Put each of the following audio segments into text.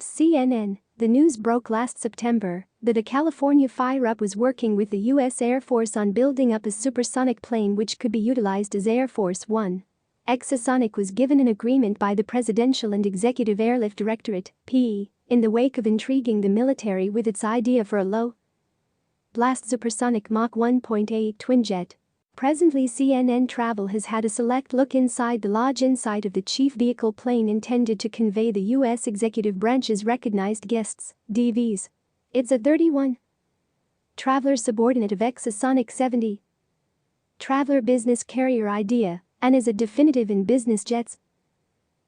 CNN, the news broke last September that a California fire-up was working with the U.S. Air Force on building up a supersonic plane which could be utilized as Air Force One. Exasonic was given an agreement by the Presidential and Executive Airlift Directorate, PE, in the wake of intriguing the military with its idea for a low-blast supersonic Mach 1.8 twinjet. Presently CNN Travel has had a select look inside the lodge inside of the chief vehicle plane intended to convey the U.S. executive branch's recognized guests, DVs. It's a 31 Traveler subordinate of Exasonic 70 Traveler business carrier idea and is a definitive in business jets.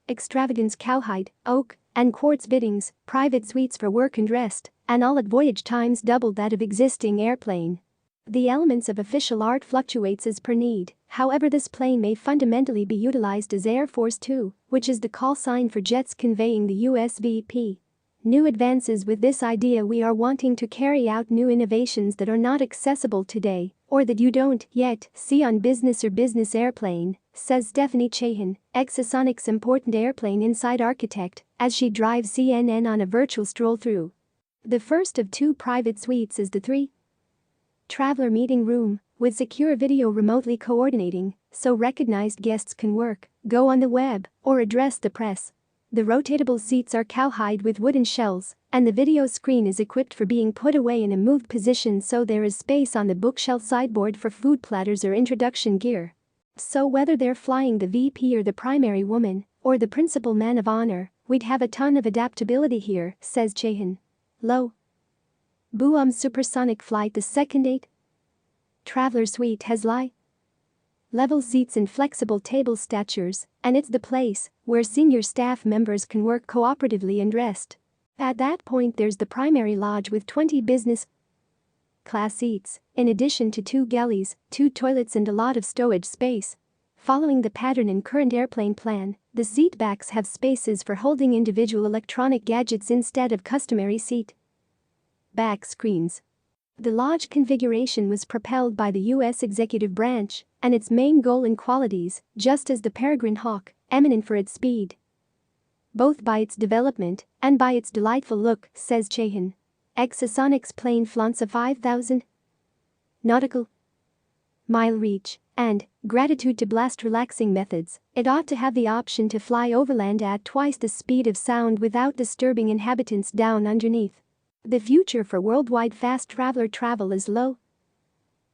Extravagance cowhide, oak, and quartz fittings, private suites for work and rest, and all at voyage times double that of existing airplane. The elements of official art fluctuates as per need, however this plane may fundamentally be utilized as Air Force Two, which is the call sign for jets conveying the USVP. New advances with this idea. We are wanting to carry out new innovations that are not accessible today, or that you don't yet see on business or business airplane, says Stephanie Chahan, Exasonic's important airplane inside architect, as she drives CNN on a virtual stroll through. The first of two private suites is the 3 Traveler meeting room, with secure video remotely coordinating, so recognized guests can work, go on the web, or address the press. The rotatable seats are cowhide with wooden shells, and the video screen is equipped for being put away in a moved position so there is space on the bookshelf sideboard for food platters or introduction gear. So whether they're flying the VP or the primary woman, or the principal man of honor, we'd have a ton of adaptability here, says Chahan. Low Boom supersonic flight. The second 8 Traveler suite has level seats and flexible table statures, and it's the place where senior staff members can work cooperatively and rest. At that point there's the primary lodge with 20 business class seats, in addition to 2 galleys, 2 toilets and a lot of stowage space. Following the pattern in current airplane plan, the seat backs have spaces for holding individual electronic gadgets instead of customary seat back screens. The lodge configuration was propelled by the U.S. executive branch and its main goal and qualities, just as the Peregrine Hawk, eminent for its speed, both by its development and by its delightful look, says Chahan. Exasonic's plane flaunts a 5,000 nautical mile reach and gratitude to blast relaxing methods. It ought to have the option to fly overland at twice the speed of sound without disturbing inhabitants down underneath. The future for worldwide fast traveler travel is low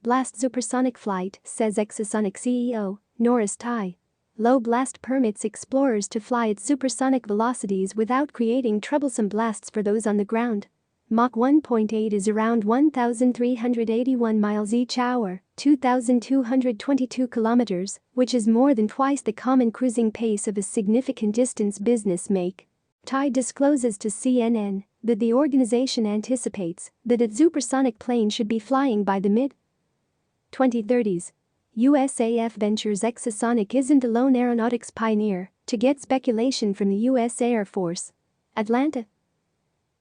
blast supersonic flight, says Exasonic CEO, Norris Tai. Low blast permits explorers to fly at supersonic velocities without creating troublesome blasts for those on the ground. Mach 1.8 is around 1,381 miles each hour, 2,222 kilometers, which is more than twice the common cruising pace of a significant distance business make. Tai discloses to CNN that the organization anticipates that its supersonic plane should be flying by the mid-2030s. USAF Ventures Exasonic isn't a lone aeronautics pioneer to get speculation from the U.S. Air Force. Atlanta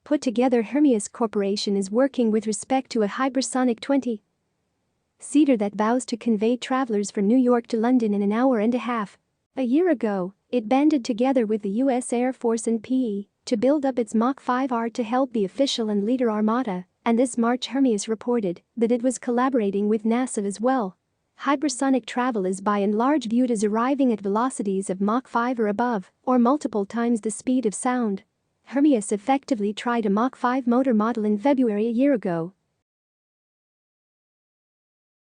put together Hermes Corporation is working with respect to a hypersonic 20-seater that vows to convey travelers from New York to London in an hour and a half. A year ago, it banded together with the U.S. Air Force and PE to build up its Mach 5R to help the official and leader armada, and this March Hermes reported that it was collaborating with NASA as well. Hypersonic travel is by and large viewed as arriving at velocities of Mach 5 or above, or multiple times the speed of sound. Hermes effectively tried a Mach 5 motor model in February a year ago,